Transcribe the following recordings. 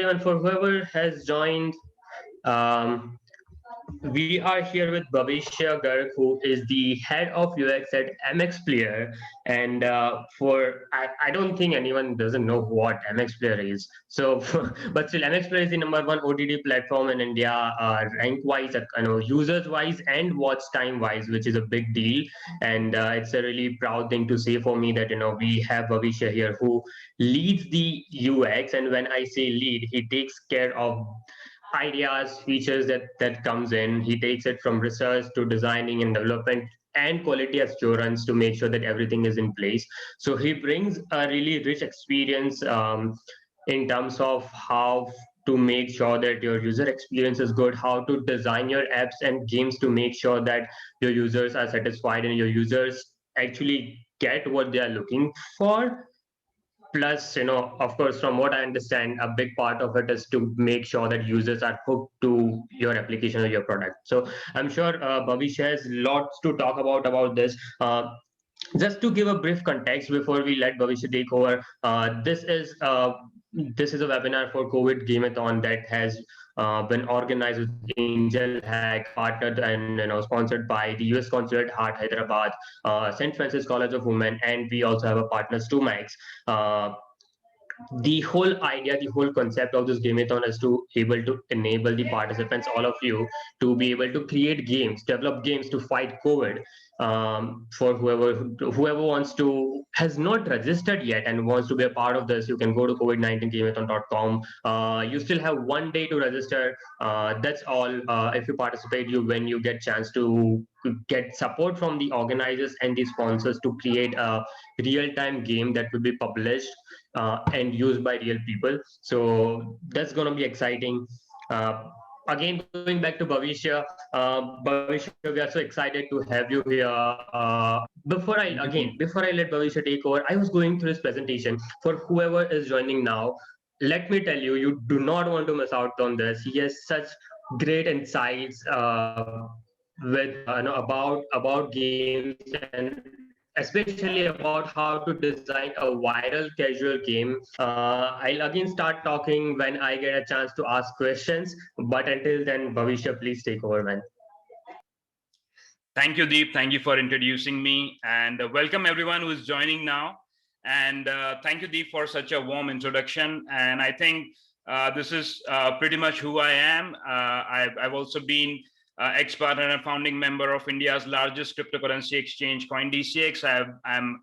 everyone, for whoever has joined. Um, we are here with Bhavishya Garg, who is the head of UX at MX Player. And I don't think anyone doesn't know what MX Player is. So, but still, MX Player is the number one OTT platform in India, rank wise, users wise, and watch time wise, which is a big deal. And it's a really proud thing to say for me that we have Bhavishya here who leads the UX. And when I say lead, he takes care of ideas, features that comes in. He takes it from research to designing and development and quality assurance to make sure that everything is in place. So he brings a really rich experience in terms of how to make sure that your user experience is good, how to design your apps and games to make sure that your users are satisfied and your users actually get what they are looking for. Plus, of course, from what I understand, a big part of it is to make sure that users are hooked to your application or your product. So I'm sure Bhavish has lots to talk about this. Just to give a brief context before we let Bhavish take over, this is a webinar for COVID Gameathon that has been organized with Angel Hack, partnered and sponsored by the US Consulate Hyderabad, St. Francis College of Women, and we also have a partner, Stumax. Uh, the whole idea, the whole concept of this gameathon is to able to enable the participants, all of you, to be able to create games, develop games to fight COVID. For whoever wants to has not registered yet and wants to be a part of this, you can go to covid19gameathon.com. You still have 1 day to register. That's all. If you participate, you when you get chance to get support from the organizers and the sponsors to create a real-time game that will be published and used by real people. So that's going to be exciting. Uh, Again, going back to Bhavishya, Bhavishya, we are so excited to have you here. Thank you, Deep. Before I let Bhavishya take over, I was going through his presentation. For whoever is joining now, let me tell you, you do not want to miss out on this. He has such great insights about games and especially about how to design a viral casual game. I'll again start talking when I get a chance to ask questions. But until then, Bhavishya, please take over, man. Thank you, Deep. Thank you for introducing me, and welcome everyone who is joining now. And thank you, Deep, for such a warm introduction. And I think this is pretty much who I am. I've also been ex-partner and founding member of India's largest cryptocurrency exchange, CoinDCX. I'm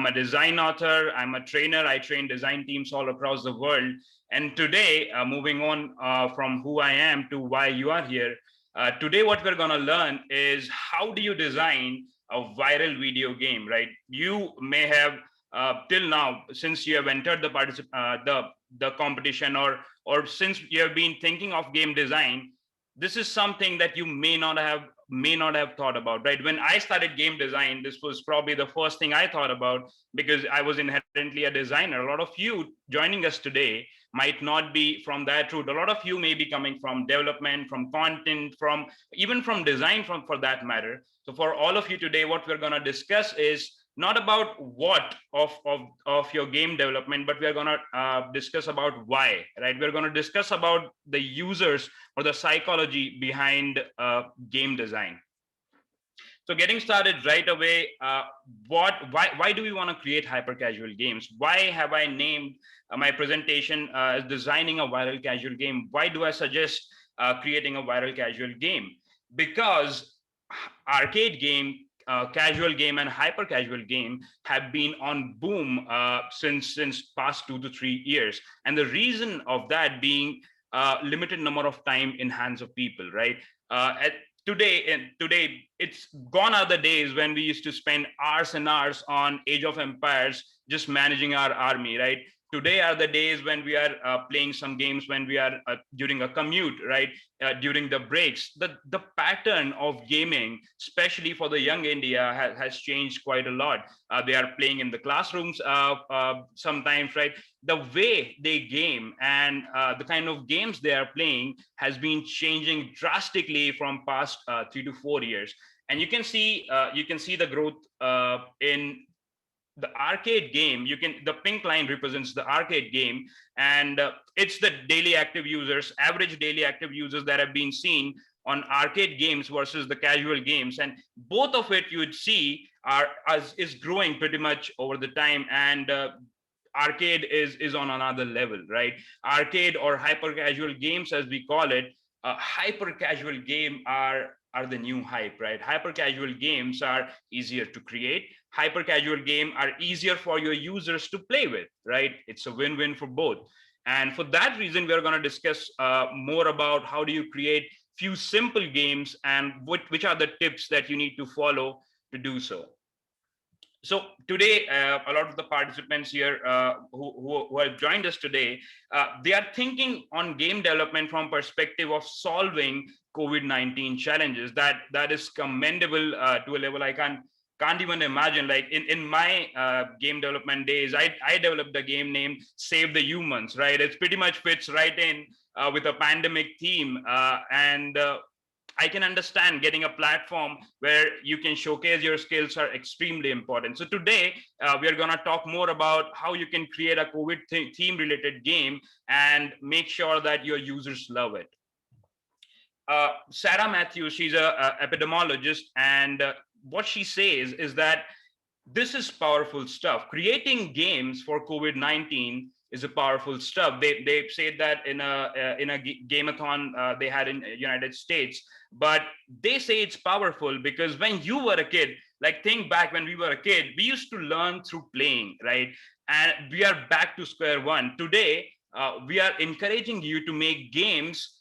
a design author. I'm a trainer. I train design teams all across the world. And today, moving on from who I am to why you are here. Today, what we're going to learn is how do you design a viral video game, right? You may have till now, since you have entered the competition, or since you have been thinking of game design, this is something that you may not have thought about, right? When I started game design, this was probably the first thing I thought about, because I was inherently a designer. A lot of you joining us today might not be from that route. A lot of you may be coming from development, from content, from even from design, for that matter. So for all of you today, what we're going to discuss is not about what of your game development, but we're going to discuss about why, right? We're going to discuss about the users or the psychology behind game design. So getting started right away, why do we want to create hyper casual games? Why have I named my presentation as designing a viral casual game? Why do I suggest creating a viral casual game? Because arcade game, casual game, and hyper casual game have been on boom since past 2 to 3 years, and the reason of that being limited number of time in hands of people, right? Today it's gone are the days when we used to spend hours and hours on Age of Empires just managing our army, right? Today are the days when we are playing some games when we are during a commute, right? During the breaks. The pattern of gaming, especially for the young India, has changed quite a lot. They are playing in the classrooms sometimes, right? The way they game and the kind of games they are playing has been changing drastically from past 3 to 4 years. And you can see the growth in the arcade game, the pink line represents the arcade game, and it's the daily active users, average daily active users that have been seen on arcade games versus the casual games, and both of it you would see is growing pretty much over the time. And arcade is on another level, right? Arcade or hyper casual games, as we call it, hyper casual game are the new hype, right? Hyper casual games are easier to create. Hyper casual game are easier for your users to play with, right? It's a win-win for both. And for that reason, we're going to discuss more about how do you create few simple games and which are the tips that you need to follow to do so. So today, a lot of the participants here who have joined us today, they are thinking on game development from perspective of solving COVID-19 challenges. That is commendable to a level I can't even imagine. Like in my game development days, I developed a game named Save the Humans, right? It pretty much fits right in with a pandemic theme, and I can understand getting a platform where you can showcase your skills are extremely important. So today, we are going to talk more about how you can create a COVID theme related game and make sure that your users love it. Sarah Matthews, she's a epidemiologist, and what she says is that this is powerful stuff. Creating games for COVID-19 is a powerful stuff. They said that in a Gameathon they had in United States, but they say it's powerful because when you were a kid, like think back when we were a kid, we used to learn through playing, right? And we are back to square one. Today, we are encouraging you to make games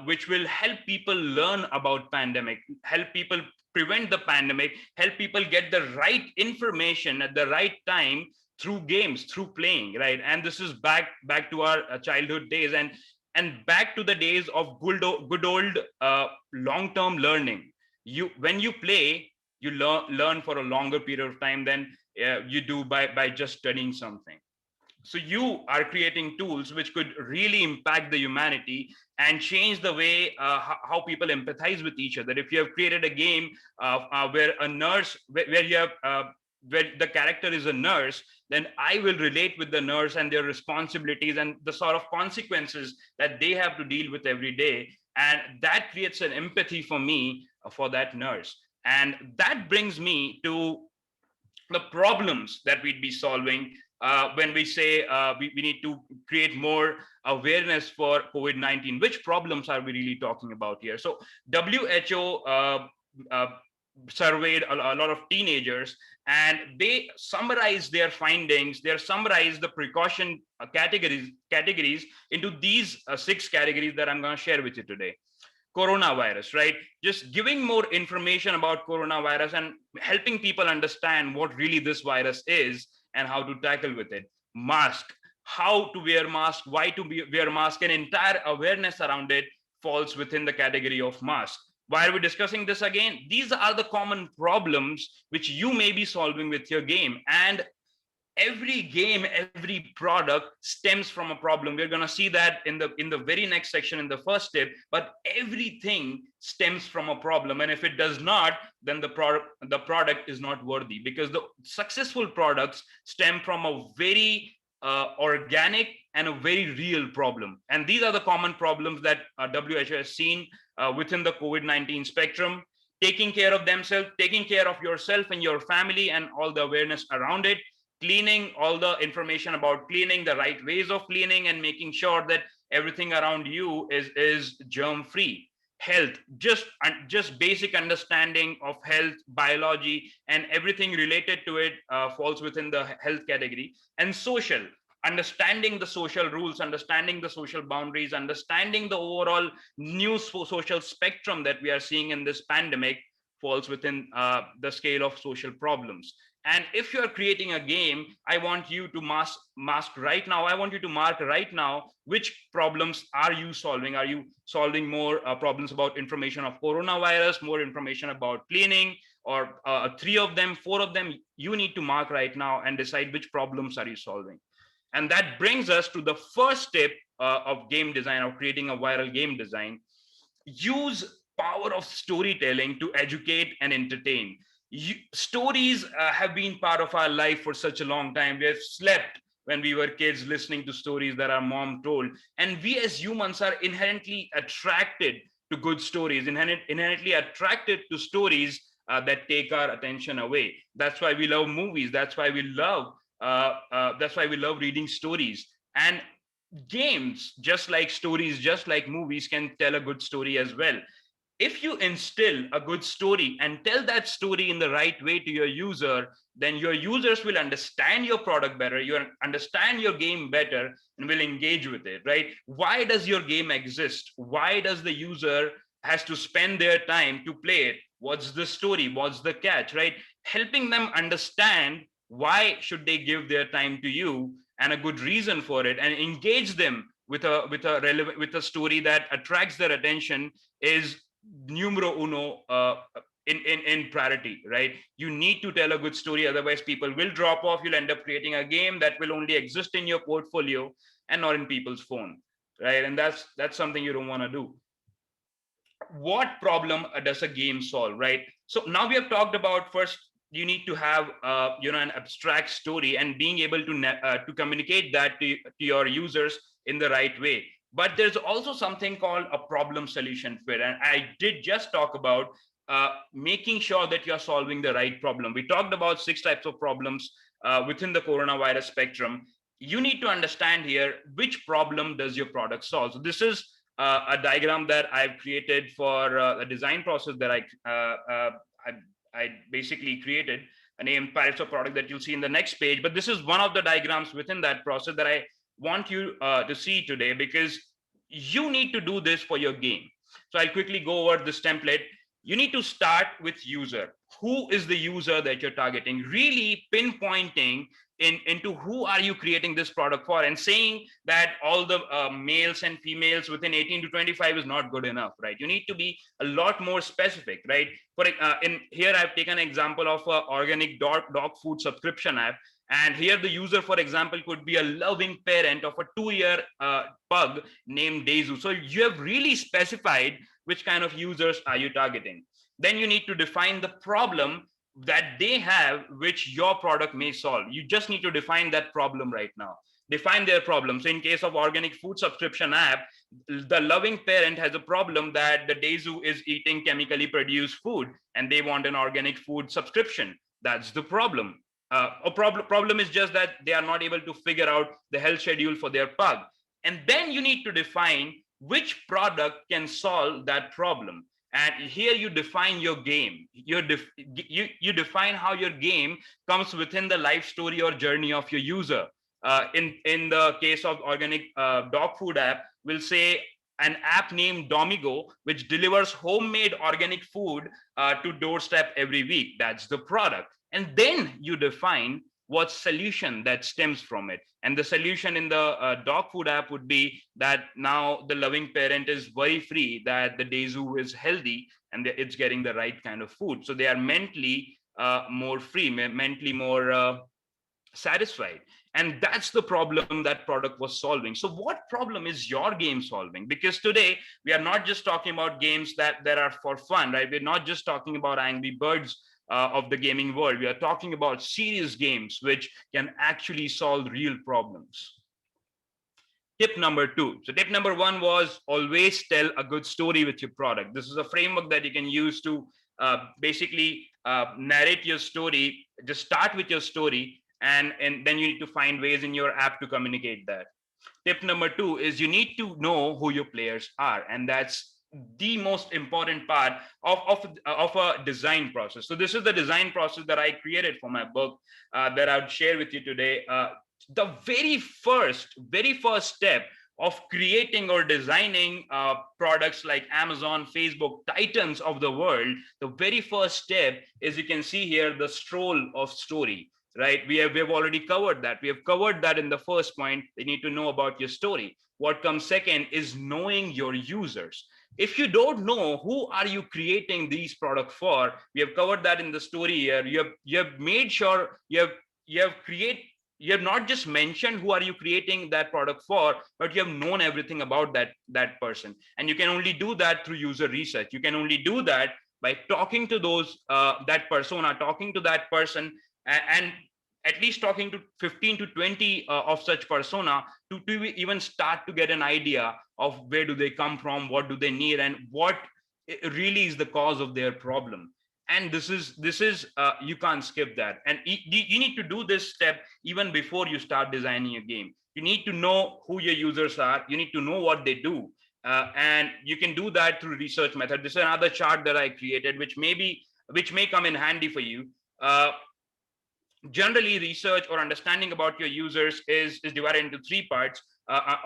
which will help people learn about pandemic, help people prevent the pandemic, help people get the right information at the right time through games, through playing, right? And this is back to our childhood days, and back to the days of good old long-term learning. When you play, you learn for a longer period of time than you do by just studying something. So you are creating tools which could really impact the humanity and change the way how people empathize with each other. If you have created a game where a nurse, where you have where the character is a nurse, then I will relate with the nurse and their responsibilities and the sort of consequences that they have to deal with every day. And that creates an empathy for me for that nurse. And that brings me to the problems that we'd be solving when we say we need to create more awareness for COVID-19. Which problems are we really talking about here? So WHO surveyed a lot of teenagers, and they summarized their findings. They summarized the precaution categories into these 6 categories that I'm going to share with you today. Coronavirus, right? Just giving more information about coronavirus and helping people understand what really this virus is and how to tackle with it. Mask, how to wear mask, why to wear mask, and entire awareness around it falls within the category of mask. Why are we discussing this again? These are the common problems which you may be solving with your game. And every game, every product stems from a problem. We're going to see that in the very next section in the first tip. But everything stems from a problem, and if it does not, then the product is not worthy, because the successful products stem from a very organic and a very real problem. And these are the common problems that WHO has seen within the COVID-19 spectrum. Taking care of themselves, taking care of yourself and your family and all the awareness around it. Cleaning, all the information about cleaning, the right ways of cleaning, and making sure that everything around you is germ free. Health, just basic understanding of health, biology, and everything related to it falls within the health category. And social, understanding the social rules, understanding the social boundaries, understanding the overall new social spectrum that we are seeing in this pandemic falls within the scale of social problems. And if you're creating a game, I want you to mask right now. I want you to mark right now which problems are you solving. Are you solving more problems about information of coronavirus, more information about cleaning, or 3 of them, 4 of them? You need to mark right now and decide which problems are you solving. And that brings us to the first step of game design, of creating a viral game design. Use power of storytelling to educate and entertain. Stories have been part of our life for such a long time. We have slept when we were kids listening to stories that our mom told, and we as humans are inherently attracted to good stories, inherently attracted to stories that take our attention away. That's why we love movies. That's why we love reading stories. And games, just like stories, just like movies, can tell a good story as well. If you instill a good story and tell that story in the right way to your user, then your users will understand your product better, you understand your game better, and will engage with it, right? Why does your game exist? Why does the user has to spend their time to play it? What's the story? What's the catch, right? Helping them understand why should they give their time to you, and a good reason for it, and engage them with a story that attracts their attention is numero uno in priority, right? You need to tell a good story, otherwise people will drop off. You'll end up creating a game that will only exist in your portfolio and not in people's phone, right? And that's something you don't want to do. What problem does a game solve, right? So now we have talked about, first you need to have an abstract story and being able to communicate that to your users in the right way. But there's also something called a problem solution fit, and I did just talk about making sure that you're solving the right problem. We talked about 6 types of problems within the coronavirus spectrum. You need to understand here which problem does your product solve. So this is a diagram that I've created for a design process that I basically created, named Pirates of Product, that you'll see in the next page. But this is one of the diagrams within that process that I want you to see today, because you need to do this for your game. So I'll quickly go over this template. You need to start with user. Who is the user that you're targeting? Really pinpointing into who are you creating this product for, and saying that all the males and females within 18 to 25 is not good enough, right? You need to be a lot more specific, right? For in here, I've taken an example of an organic dog food subscription app. And here the user, for example, could be a loving parent of a 2-year pug named Daisy. So you have really specified which kind of users are you targeting. Then you need to define the problem that they have, which your product may solve. You just need to define that problem right now. Define their problem. So in case of organic food subscription app, the loving parent has a problem that the Daisy is eating chemically produced food and they want an organic food subscription. That's the problem. Problem is just that they are not able to figure out the health schedule for their pug. And then you need to define which product can solve that problem. And here you define your game. You define how your game comes within the life story or journey of your user. In the case of organic dog food app, we'll say an app named Domigo, which delivers homemade organic food to doorstep every week. That's the product. And then you define what solution that stems from it. And the solution in the dog food app would be that now the loving parent is worry-free that the Daisy is healthy and it's getting the right kind of food. So they are mentally more free, mentally more satisfied. And that's the problem that product was solving. So what problem is your game solving? Because today we are not just talking about games that are for fun, right? We're not just talking about Angry Birds of the gaming world. We are talking about serious games which can actually solve real problems. Tip number 2. So tip number 1 was always tell a good story with your product. This is a framework that you can use to basically narrate your story. Just start with your story, and then you need to find ways in your app to communicate that. Tip number 2 is you need to know who your players are, and that's the most important part of a design process. So this is the design process that I created for my book that I would share with you today. The very first step of creating or designing products like Amazon, Facebook, titans of the world, the very first step is, you can see here, the stroll of story. Right, we have already covered that. We have covered that in the first point. They need to know about your story. What comes second is knowing your users. If you don't know who are you creating these products for, we have covered that in the story here. You have made sure you have not just mentioned who are you creating that product for, but you have known everything about that person. And you can only do that through user research. You can only do that by talking to those that persona, talking to that person, and at least talking to 15 to 20 of such persona to even start to get an idea of where do they come from, what do they need, and what really is the cause of their problem. And this is you can't skip that. And you need to do this step even before you start designing a game. You need to know who your users are, you need to know what they do, and you can do that through research method. This is another chart that I created, which may come in handy for you. Generally, research or understanding about your users is divided into three parts: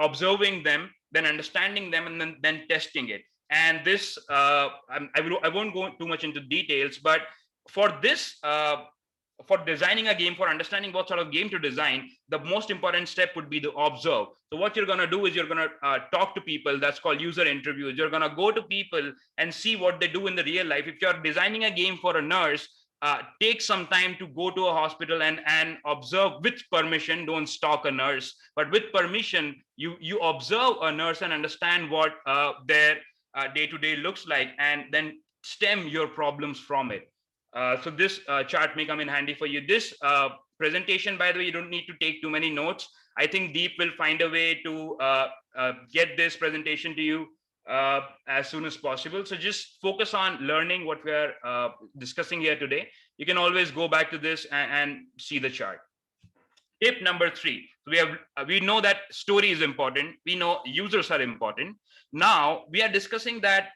observing them, then understanding them, and then testing it. And this I won't go too much into details, but for this for designing a game, for understanding what sort of game to design, the most important step would be to observe. So what you're going to do is you're going to talk to people. That's called user interviews. You're going to go to people and see what they do in the real life. If you're designing a game for a nurse, take some time to go to a hospital and observe with permission. Don't stalk a nurse, but with permission, you observe a nurse and understand what their day-to-day looks like, and then stem your problems from it. So this chart may come in handy for you. This presentation, by the way, you don't need to take too many notes. I think Deep will find a way to get this presentation to you as soon as possible. So just focus on learning what we're discussing here today. You can always go back to this and see the chart. Tip number 3. We know that story is important. We know users are important. Now we are discussing that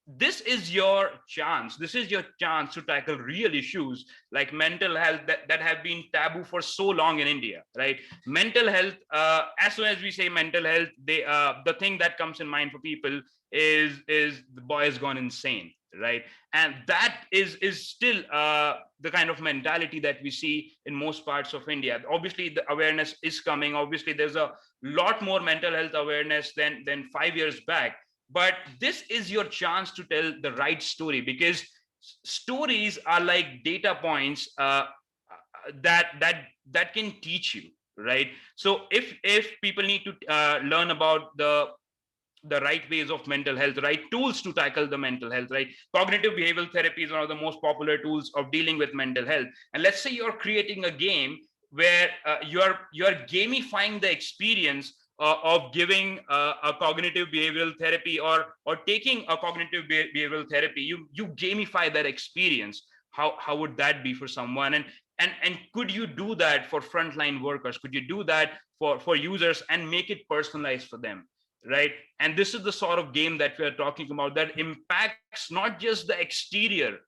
this is your chance. This is your chance to tackle real issues like mental health that have been taboo for so long in India, right? Mental health, as soon as we say mental health, the thing that comes in mind for people is the boy has gone insane, right? And that is still the kind of mentality that we see in most parts of India. Obviously, the awareness is coming. Obviously, there's a lot more mental health awareness than 5 years back. But this is your chance to tell the right story, because stories are like data points that can teach you, right? So if people need to learn about the right ways of mental health, right tools to tackle the mental health, right? Cognitive behavioral therapy is one of the most popular tools of dealing with mental health. And let's say you're creating a game where you're gamifying the experience of giving a cognitive behavioral therapy, or taking a cognitive behavioral therapy. You gamify that experience. How would that be for someone? And could you do that for frontline workers? Could you do that for users and make it personalized for them, right? And this is the sort of game that we're talking about, that impacts not just the exterior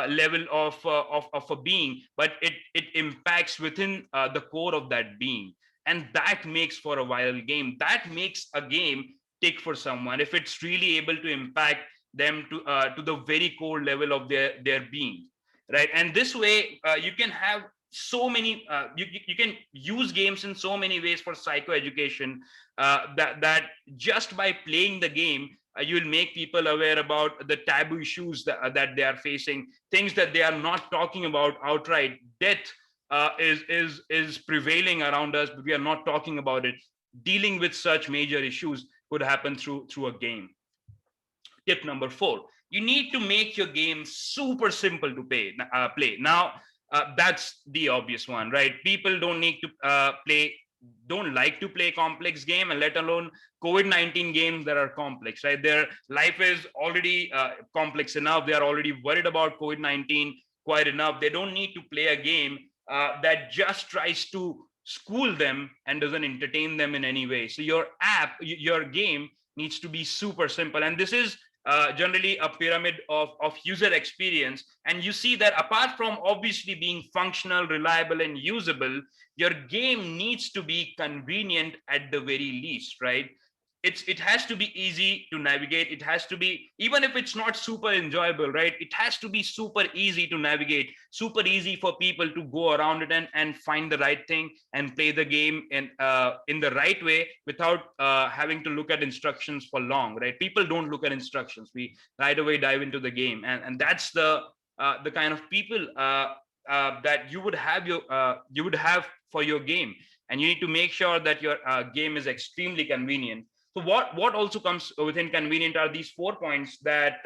level of a being, but it impacts within the core of that being. And that makes for a viral game. That makes a game tick for someone, if it's really able to impact them to the very core level of their being, right? And this way you can have so many you can use games in so many ways for psychoeducation, that just by playing the game, you will make people aware about the taboo issues that they are facing, things that they are not talking about outright. Death is prevailing around us, but we are not talking about it. Dealing with such major issues could happen through a game. Tip number 4: you need to make your game super simple to play. Now, that's the obvious one, right? People don't like to play complex game, and let alone COVID-19 games that are complex, right? Their life is already complex enough. They are already worried about COVID-19 quite enough. They don't need to play a game that just tries to school them and doesn't entertain them in any way. So your game needs to be super simple. And this is generally a pyramid of user experience. And you see that apart from obviously being functional, reliable, and usable, your game needs to be convenient at the very least, right? It has to be easy to navigate. It has to be, even if it's not super enjoyable, right? It has to be super easy to navigate, super easy for people to go around it and find the right thing and play the game in the right way, without having to look at instructions for long, right? People don't look at instructions. We right away dive into the game, and that's the kind of people that you would have for your game. And you need to make sure that your game is extremely convenient. So what also comes within convenient are these 4 points that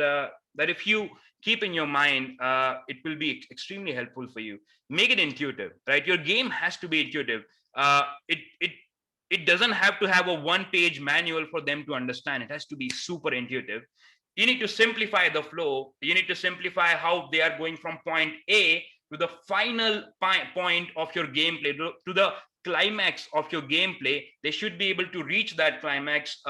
that if you keep in your mind, it will be extremely helpful for you. Make it intuitive, right? Your game has to be intuitive. It doesn't have to have a one-page manual for them to understand. It has to be super intuitive. You need to simplify the flow. You need to simplify how they are going from point A to the final point of your gameplay, to the climax of your gameplay. They should be able to reach that climax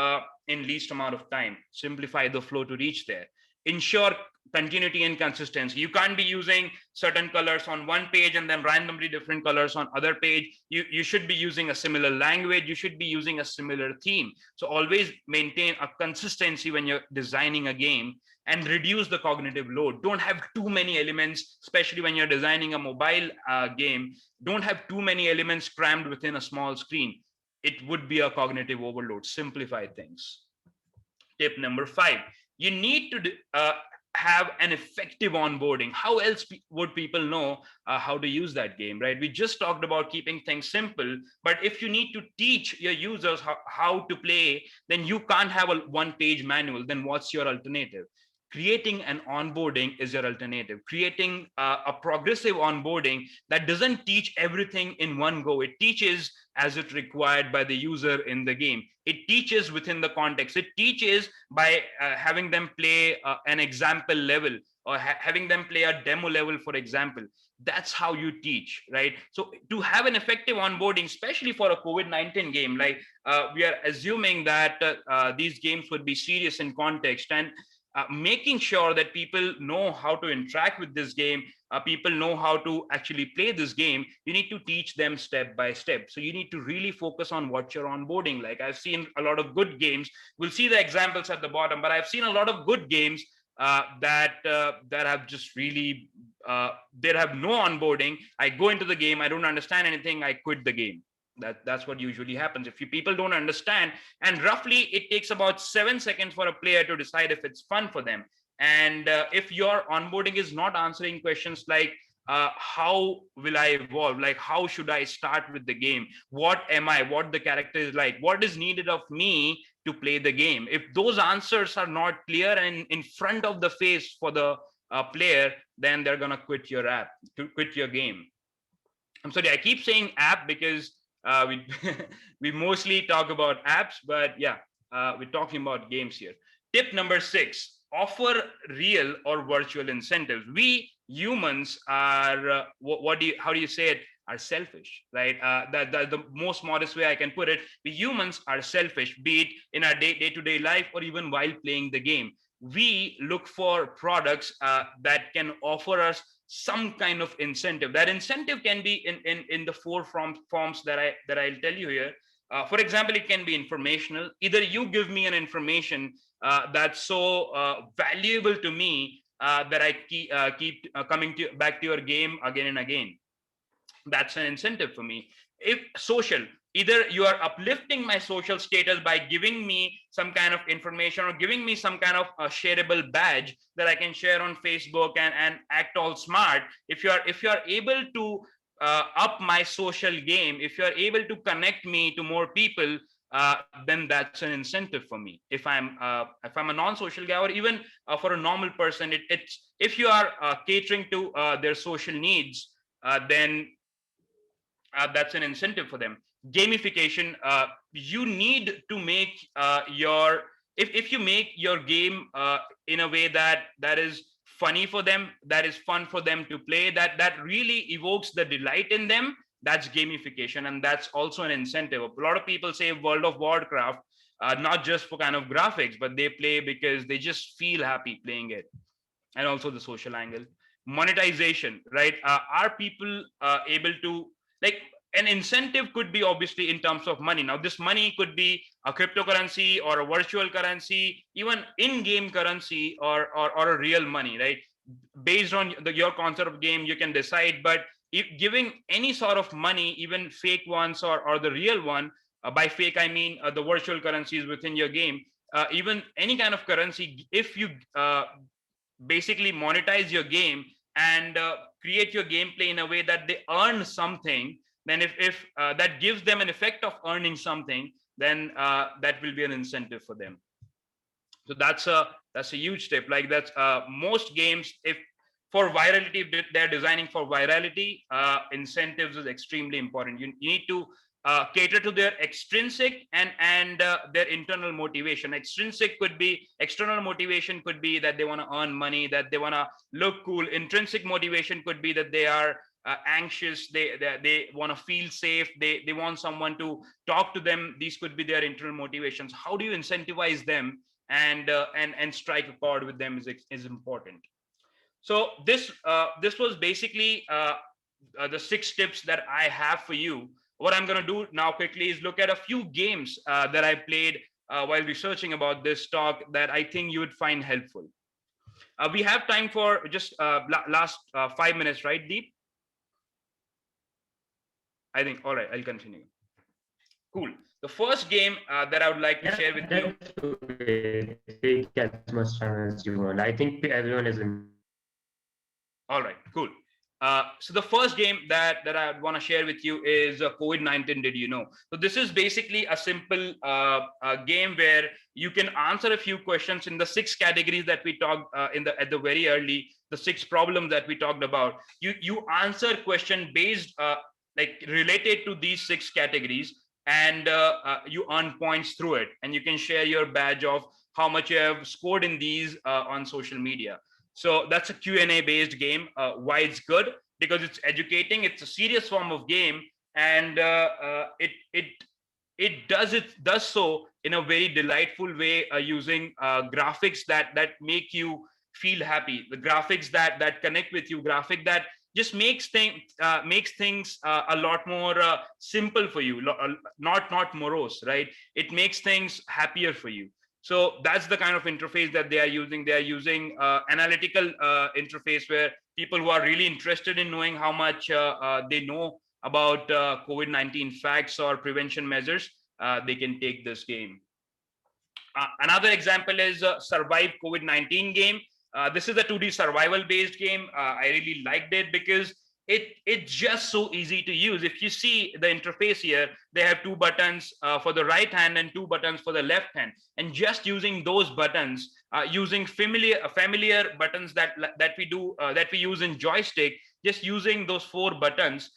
in least amount of time. Simplify the flow to reach there. Ensure continuity and consistency. You can't be using certain colors on one page and then randomly different colors on other page. You should be using a similar language. You should be using a similar theme. So always maintain a consistency when you're designing a game, and reduce the cognitive load. Don't have too many elements, especially when you're designing a mobile game. Don't have too many elements crammed within a small screen. It would be a cognitive overload. Simplify things. Tip number 5, you need to have an effective onboarding. How else would people know how to use that game, right? We just talked about keeping things simple, but if you need to teach your users how to play, then you can't have a one-page manual. Then what's your alternative? Creating an onboarding is your alternative. Creating a progressive onboarding that doesn't teach everything in one go. It teaches as it required by the user in the game. It teaches within the context. It teaches by having them play an example level, or having them play a demo level, for example. That's how you teach, right? So to have an effective onboarding, especially for a COVID-19 game, like we are assuming that these games would be serious in context, and making sure that people know how to interact with this game, people know how to actually play this game, you need to teach them step by step. So you need to really focus on what you're onboarding. Like, I've seen a lot of good games. We'll see the examples at the bottom, but I've seen a lot of good games that have just really, they have no onboarding. I go into the game, I don't understand anything, I quit the game. That's what usually happens if people don't understand. And roughly it takes about 7 seconds for a player to decide if it's fun for them. And if your onboarding is not answering questions like how will I evolve, like how should I start with the game, what am I, what the character is like, what is needed of me to play the game, if those answers are not clear and in front of the face for the player, then they're gonna quit your game. I'm sorry, I keep saying app because we we mostly talk about apps, but yeah, we're talking about games here. Tip number 6: offer real or virtual incentives. We humans are how do you say it? Are selfish, right? That the most modest way I can put it. We humans are selfish, be it in our day-to-day life or even while playing the game. We look for products that can offer us some kind of incentive. That incentive can be in the four forms that I'll tell you here. For example, it can be informational. Either you give me an information that's so valuable to me that I keep coming back to your game again and again. That's an incentive for me. If social, either you are uplifting my social status by giving me some kind of information or giving me some kind of a shareable badge that I can share on Facebook and act all smart. If you're able to up my social game, if you're able to connect me to more people, then that's an incentive for me. If I'm a non-social guy, or even for a normal person, it's if you are catering to their social needs, then that's an incentive for them. Gamification, you need to make your if you make your game in a way that is funny for them, that is fun for them to play, that really evokes the delight in them, that's gamification. And that's also an incentive. A lot of people say World of Warcraft, not just for kind of graphics, but they play because they just feel happy playing it. And also the social angle. Monetization, right? Are people able to, like, an incentive could be obviously in terms of money. Now, this money could be a cryptocurrency or a virtual currency, even in-game currency, or a real money, right? Based on your concept of game, you can decide. But if giving any sort of money, even fake ones or the real one, by fake I mean the virtual currencies within your game, even any kind of currency, if you basically monetize your game and create your gameplay in a way that they earn something, then if that gives them an effect of earning something, then that will be an incentive for them. So that's a huge tip. Like that's most games, if for virality, if they're designing for virality, incentives is extremely important. You need to cater to their extrinsic and their internal motivation. External motivation could be that they want to earn money, that they want to look cool. Intrinsic motivation could be that they are anxious, they want to feel safe, they want someone to talk to them. These could be their internal motivations. How do you incentivize them and strike a chord with them is important. So this was basically the 6 tips that I have for you. What I'm going to do now quickly is look at a few games that I played while researching about this talk that I think you would find helpful. We have time for just last 5 minutes, right, Deep? I think. All right, I'll continue. Cool. The first game that I would like to share with you. That's okay. Take as much time as you want. I think everyone is in. All right, cool. So the first game that I want to share with you is COVID-19 Did You Know? So this is basically a simple game where you can answer a few questions in the 6 categories that we talked at the very early, the 6 problems that we talked about. You answer question based like related to these 6 categories, and you earn points through it, and you can share your badge of how much you have scored in these on social media. So that's a Q&A based game. Why it's good? Because it's educating. It's a serious form of game, and it does so in a very delightful way, using graphics that make you feel happy. The graphics that connect with you, graphic that just makes things a lot more simple for you, not morose, right? It makes things happier for you. So that's the kind of interface that they are using. They are using analytical interface where people who are really interested in knowing how much they know about COVID-19 facts or prevention measures, they can take this game. Another example is Survive COVID-19 game. This is a 2D survival based game. I really liked it because it's just so easy to use. If you see the interface here, they have 2 buttons for the right hand and 2 buttons for the left hand, and just using those buttons, using familiar buttons that we use in joystick, just using those 4 buttons,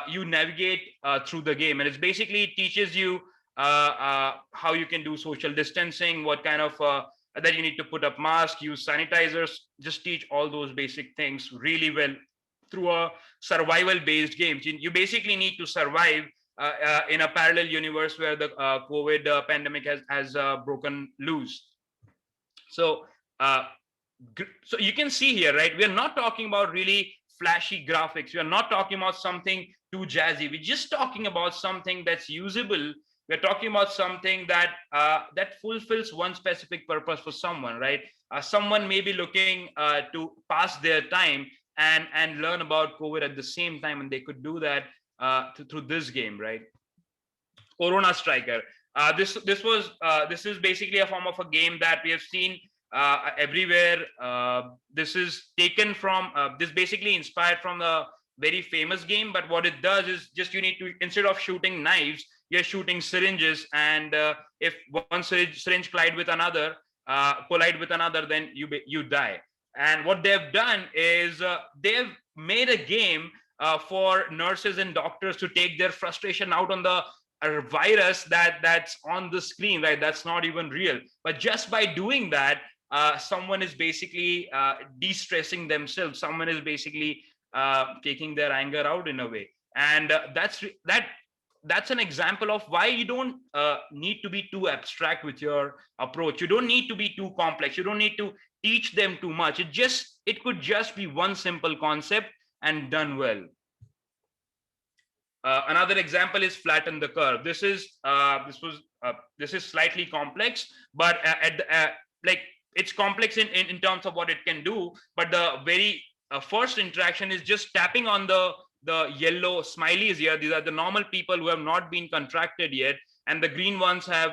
you navigate through the game, and it's basically teaches you how you can do social distancing, what kind of that you need to put up masks, use sanitizers, just teach all those basic things really well through a survival based game. You basically need to survive in a parallel universe where the COVID pandemic has broken loose. So so you can see here, right, we're not talking about really flashy graphics. We're not talking about something too jazzy. We're just talking about something that's usable. We're talking about something that that fulfills one specific purpose for someone, right? Someone may be looking to pass their time and learn about COVID at the same time, and they could do that through this game, right? Corona Striker. This is basically a form of a game that we have seen everywhere. This is taken from this basically inspired from the very famous game, but what it does is just you need to, instead of shooting knives, you're shooting syringes, and if one syringe collide with another, then you die. And what they've done is they've made a game for nurses and doctors to take their frustration out on the virus that's on the screen, right? That's not even real. But just by doing that, someone is basically de-stressing themselves. Someone is basically taking their anger out in a way. And that's an example of why you don't need to be too abstract with your approach. You don't need to be too complex. You don't need to teach them too much. It could just be one simple concept and done well. Another example is flatten the curve. This is slightly complex, but like it's complex in terms of what it can do. But the very first interaction is just tapping on the yellow smileys here. These are the normal people who have not been contracted yet, and the green ones have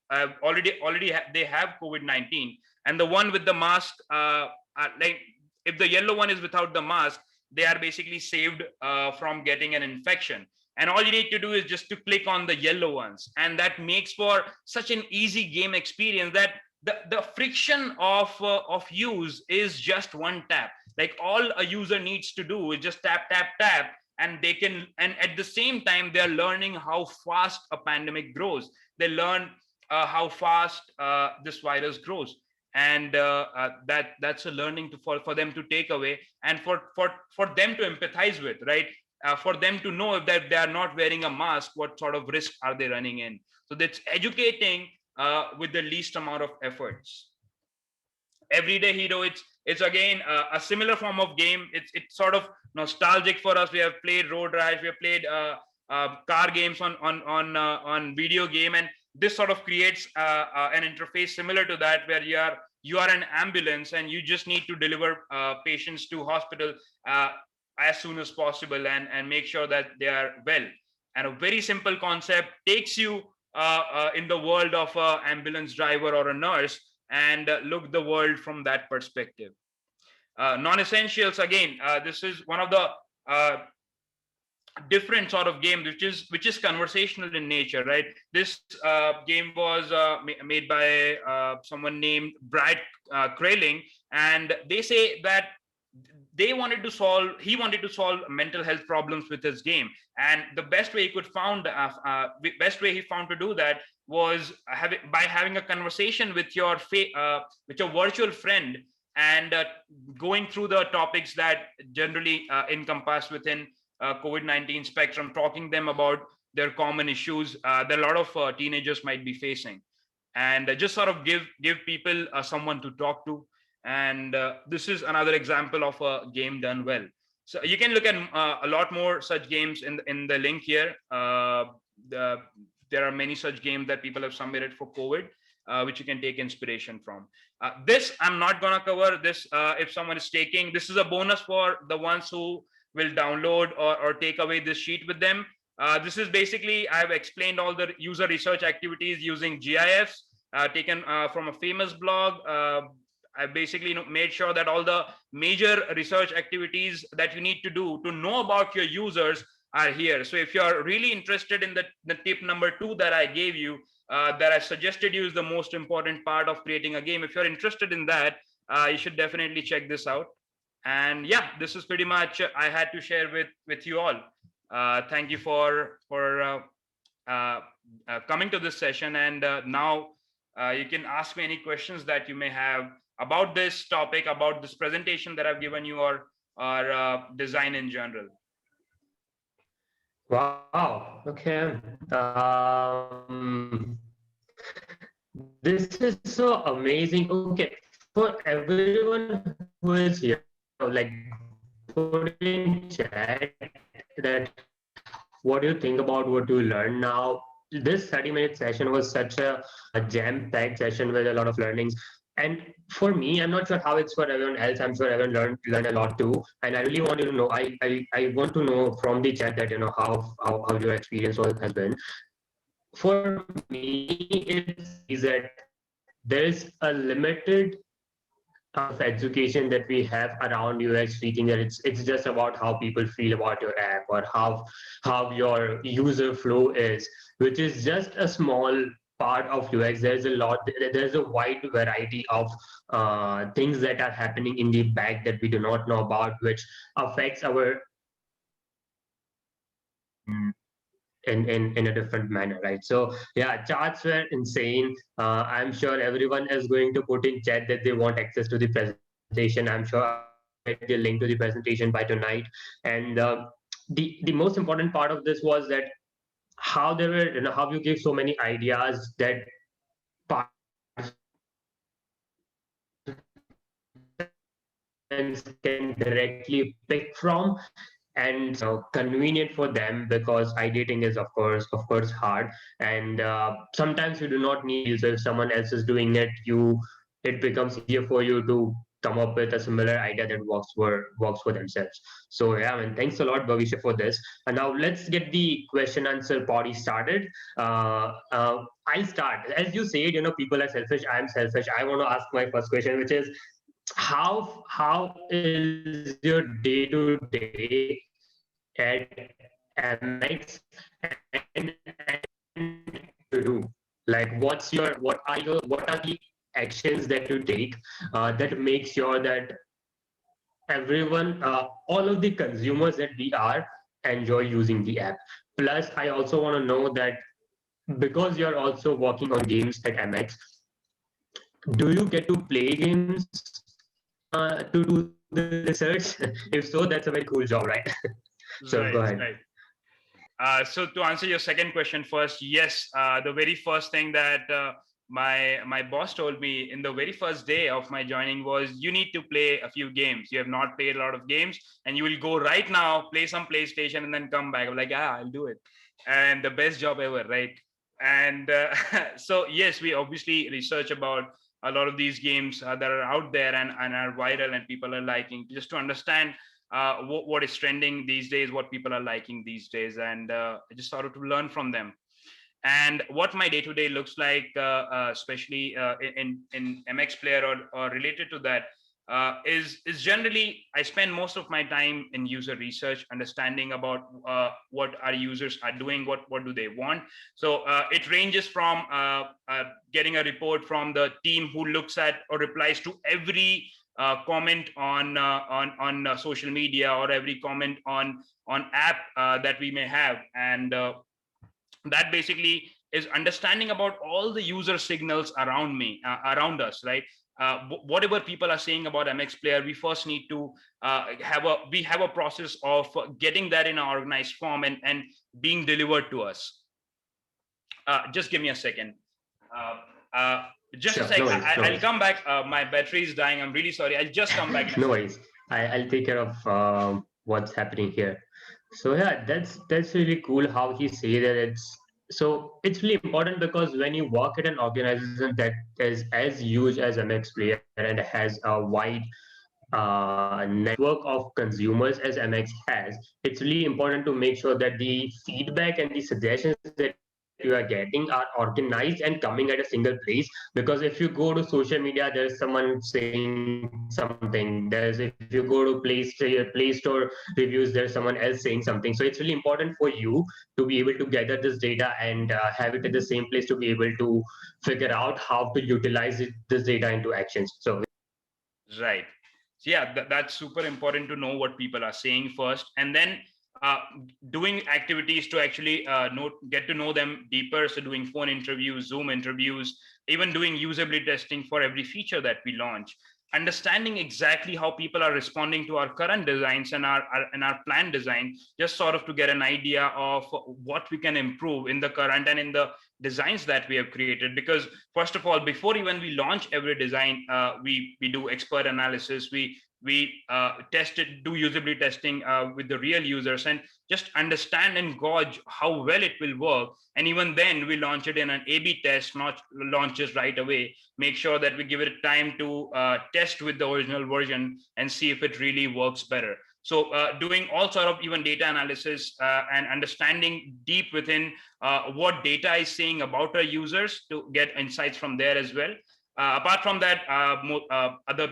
they have COVID-19. And the one with the mask, like if the yellow one is without the mask, they are basically saved from getting an infection. And all you need to do is just to click on the yellow ones, and that makes for such an easy game experience that the friction of use is just one tap. Like all a user needs to do is just tap tap tap, and they can, and at the same time they are learning how fast a pandemic grows. They learn how fast this virus grows, and that's a learning for them to take away, and for them to empathize with, right? For them to know if that they are not wearing a mask, what sort of risk are they running in. So that's educating with the least amount of efforts. Everyday hero, it's again a similar form of game. It's sort of nostalgic for us. We have played road rash, we have played car games on video game, and this sort of creates an interface similar to that, where you are an ambulance and you just need to deliver patients to hospital as soon as possible, and make sure that they are well. And a very simple concept takes you in the world of an ambulance driver or a nurse, and look the world from that perspective. Non-essentials, again, this is one of the different sort of game, which is conversational in nature, right? This game was made by someone named Brad Krayling, and they say that he wanted to solve mental health problems with his game, and the best way he found to do that was by having a conversation with your virtual friend, and going through the topics that generally encompass within COVID-19 spectrum, talking them about their common issues that a lot of teenagers might be facing, and just sort of give people someone to talk to. And this is another example of a game done well. So you can look at a lot more such games in the link here. There are many such games that people have submitted for COVID, which you can take inspiration from. This I'm not gonna cover this. If someone is taking, this is a bonus for the ones who will download or take away this sheet with them. This is basically, I've explained all the user research activities using GIFs taken from a famous blog. I basically made sure that all the major research activities that you need to do to know about your users are here. So if you're really interested in the tip number 2 that I gave you, that I suggested you is the most important part of creating a game, if you're interested in that, you should definitely check this out. And yeah, this is pretty much I had to share with you all. Thank you for coming to this session, and now you can ask me any questions that you may have about this topic, about this presentation that I've given you, or design in general. Wow. Okay. This is so amazing. Okay, for everyone who is here, like, put in chat that what do you think about what you learned now. This 30-minute session was such a jam-packed session with a lot of learnings. And for me, I'm not sure how it's for everyone else. I'm sure everyone learned a lot too. And I really want you to know, I want to know from the chat that, how your experience has been. For me, it's that there's a limited of education that we have around UX, thinking that it's just about how people feel about your app, or how your user flow is, which is just a small part of UX. There's a wide variety of things that are happening in the back that we do not know about, which affects our in a different manner, right? So yeah, charts were insane. I'm sure everyone is going to put in chat that they want access to the presentation. I'm sure I'll get the link to the presentation by tonight. And the most important part of this was that how there were, how you give so many ideas that can directly pick from, and convenient for them, because ideating is of course hard, and sometimes you do not need, so if someone else is doing it, it becomes easier for you to come up with a similar idea that works for themselves. So yeah, and thanks a lot, Bhavishya, for this. And now let's get the question answer party started. I'll start. As you said, people are selfish, I'm selfish. I want to ask my first question, which is, how is your day to day at MX, and to do, like, what are the actions that you take that make sure that everyone, all of the consumers that we are, enjoy using the app. Plus, I also want to know that because you're also working on games at MX, do you get to play games to do the research? If so, that's a very cool job, right? So go Right, ahead. right. So to answer your second question first, yes, the very first thing that my boss told me in the very first day of my joining was, you need to play a few games. You have not played a lot of games, and you will go right now, play some PlayStation, and then come back. I'm like, I'll do it. And the best job ever, right? And so yes, we obviously research about a lot of these games that are out there and are viral and people are liking, just to understand what is trending these days, what people are liking these days, and I just started to learn from them. And what my day to day looks like, especially in MX Player or related to that, is generally I spend most of my time in user research, understanding about what our users are doing, what do they want. So it ranges from getting a report from the team who looks at or replies to every comment on social media, or every comment on app that we may have, and that basically is understanding about all the user signals around me, around us, right? Whatever people are saying about MX Player, we first need to have a process of getting that in an organized form and being delivered to us. Just give me a second. Uh, uh, just a Sure, sec. no worries, no I'll worries. come back. My battery is dying. I'm really sorry. I'll just come back in a No second. worries. I'll take care of what's happening here. So yeah, that's really cool how he say that it's really important because when you work at an organization that is as huge as MX Player and has a wide network of consumers as MX has, it's really important to make sure that the feedback and the suggestions that you are getting are organized and coming at a single place. Because if you go to social media, there's someone saying something. There's if you go to Play Store reviews, there's someone else saying something. So it's really important for you to be able to gather this data and have it at the same place to be able to figure out how to utilize this data into actions. So Right. So yeah, that's super important to know what people are saying first, and then uh, doing activities to actually get to know them deeper. So doing phone interviews, Zoom interviews, even doing usability testing for every feature that we launch. Understanding exactly how people are responding to our current designs and our planned design, just sort of to get an idea of what we can improve in the current and in the designs that we have created. Because first of all, before even we launch every design, we do expert analysis, we test it, do usability testing with the real users, and just understand and gauge how well it will work. And even then we launch it in an A/B test, not launches right away. Make sure that we give it time to test with the original version and see if it really works better. So doing all sort of even data analysis and understanding deep within what data is saying about our users to get insights from there as well. Apart from that, other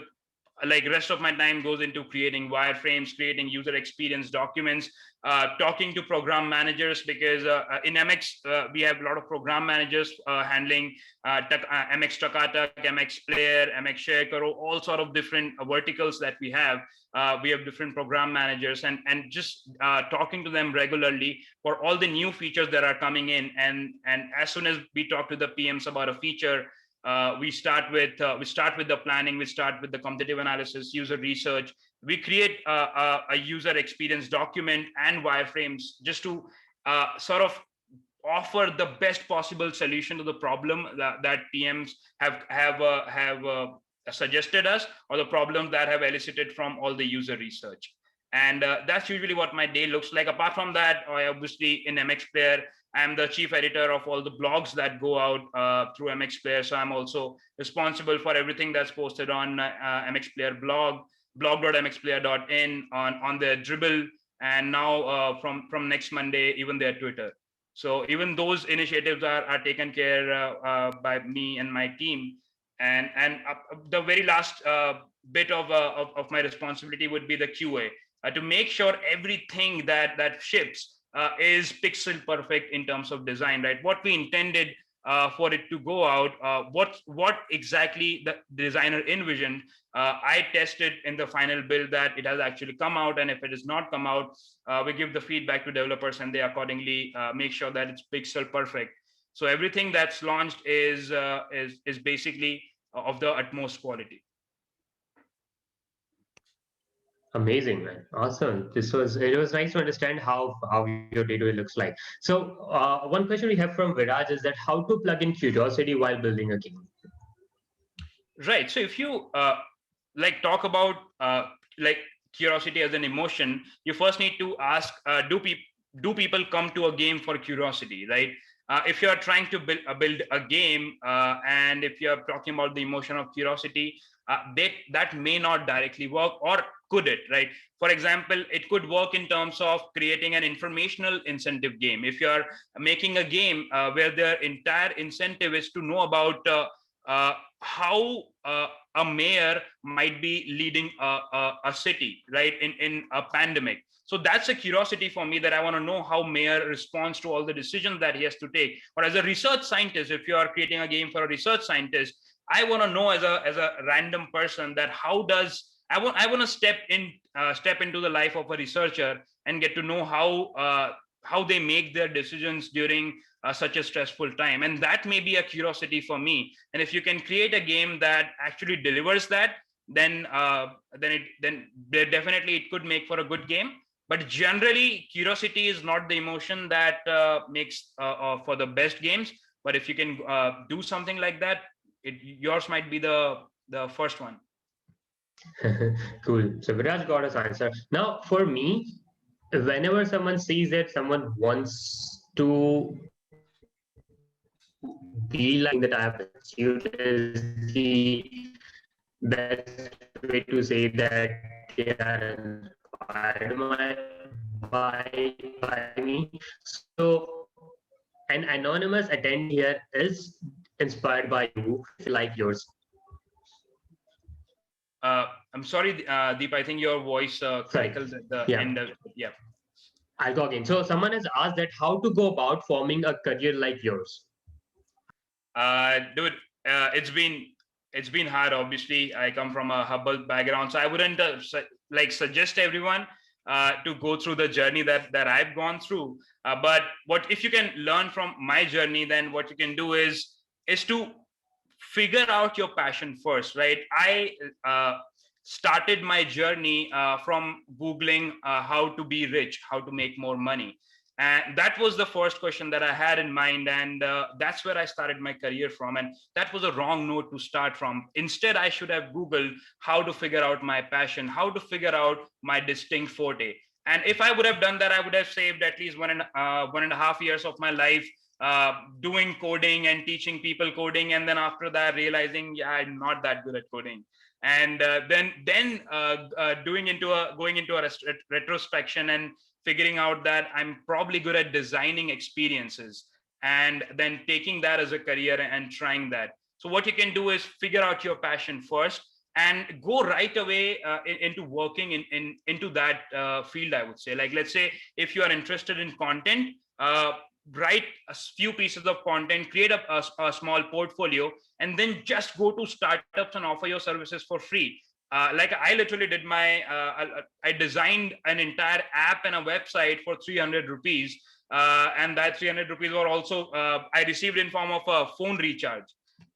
like rest of my time goes into creating wireframes, creating user experience documents, talking to program managers, because in MX we have a lot of program managers handling MX Takata, MX Player, MX Share Karo, all sort of different verticals that we have. We have different program managers, and just talking to them regularly for all the new features that are coming in. And as soon as we talk to the PMs about a feature, we start with the planning, we start with the competitive analysis, user research. We create a user experience document and wireframes just to sort of offer the best possible solution to the problem that PMs have suggested us, or the problems that have elicited from all the user research. And that's usually what my day looks like. Apart from that, I obviously in MX Player, I'm the chief editor of all the blogs that go out through MX Player. So I'm also responsible for everything that's posted on MX Player blog.mxplayer.in, on their Dribble, and now from next Monday, even their Twitter. So even those initiatives are taken care by me and my team. And the very last bit of my responsibility would be the QA, to make sure everything that ships is pixel perfect in terms of design, right? What we intended for it to go out, what exactly the designer envisioned. I tested in the final build that it has actually come out, and if it has not come out, we give the feedback to developers, and they accordingly make sure that it's pixel perfect. So everything that's launched is basically of the utmost quality. Amazing, man. Awesome. It was nice to understand how your day-to-day looks like. So one question we have from Viraj is that how to plug in curiosity while building a game. Right. So if you like talk about like curiosity as an emotion, you first need to ask, do people come to a game for curiosity, right? If you're trying to build a game, and if you're talking about the emotion of curiosity, that may not directly work, or could it, right? For example, it could work in terms of creating an informational incentive game. If you're making a game where their entire incentive is to know about how a mayor might be leading a city, right, in a pandemic. So that's a curiosity for me, that I want to know how mayor responds to all the decisions that he has to take. Or as a research scientist, if you are creating a game for a research scientist, I want to know as a random person that I want to step into the life of a researcher and get to know how they make their decisions during such a stressful time. And that may be a curiosity for me. And if you can create a game that actually delivers that, then definitely it could make for a good game. But generally, curiosity is not the emotion that makes for the best games. But if you can do something like that, yours might be the first one. Cool. So Viraj got his answer. Now, for me, whenever someone says that someone wants to be like that I have achieved is the best way to say that they are inspired by me. So an anonymous attendee here is inspired by you, like yours. I'm sorry, Deep. I think your voice crackled at the Yeah. end of yeah. I'll go again. So someone has asked that how to go about forming a career like yours. Dude, it's been hard. Obviously, I come from a Hubble background, so I wouldn't suggest everyone to go through the journey that I've gone through. But what if you can learn from my journey, then what you can do is to figure out your passion first, right? I started my journey from Googling how to be rich, how to make more money. And that was the first question that I had in mind. And that's where I started my career from. And that was a wrong note to start from. Instead, I should have Googled how to figure out my passion, how to figure out my distinct forte. And if I would have done that, I would have saved at least 1.5 years of my life doing coding and teaching people coding. And then after that, realizing, yeah, I'm not that good at coding. And then going into a retrospection and figuring out that I'm probably good at designing experiences, and then taking that as a career and trying that. So what you can do is figure out your passion first and go right away into working into that field, I would say. Like, let's say if you are interested in content, write a few pieces of content, create a small portfolio, and then just go to startups and offer your services for free. Like I literally did I designed an entire app and a website for 300 rupees. And that 300 rupees were also, I received in form of a phone recharge.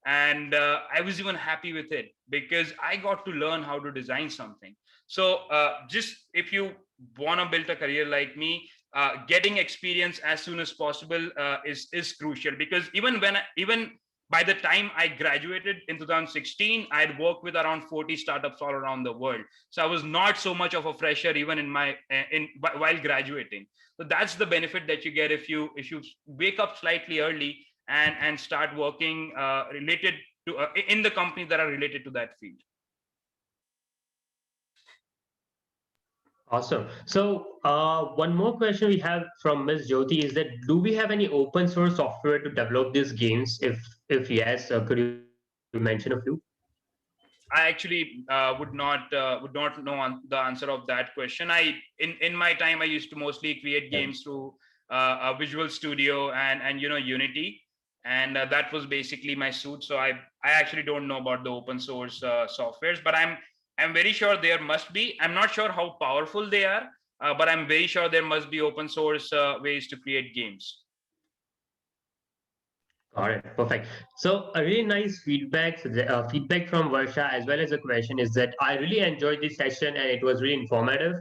And I was even happy with it because I got to learn how to design something. So just if you want to build a career like me, getting experience as soon as possible is crucial, because even by the time I graduated in 2016, I had worked with around 40 startups all around the world. So I was not so much of a fresher even while graduating. So that's the benefit that you get if you wake up slightly early and start working related to in the companies that are related to that field. Awesome. So one more question we have from Ms. Jyoti is that do we have any open source software to develop these games? If yes, could you mention a few? I actually would not know the answer of that question. In my time, I used to mostly create games through a Visual Studio and Unity. and that was basically my suit. So I actually don't know about the open source softwares, but I'm very sure there must be. I'm not sure how powerful they are, but I'm very sure there must be open source ways to create games. All right, perfect. So a really nice feedback from Varsha as well as a question is that I really enjoyed this session and it was really informative.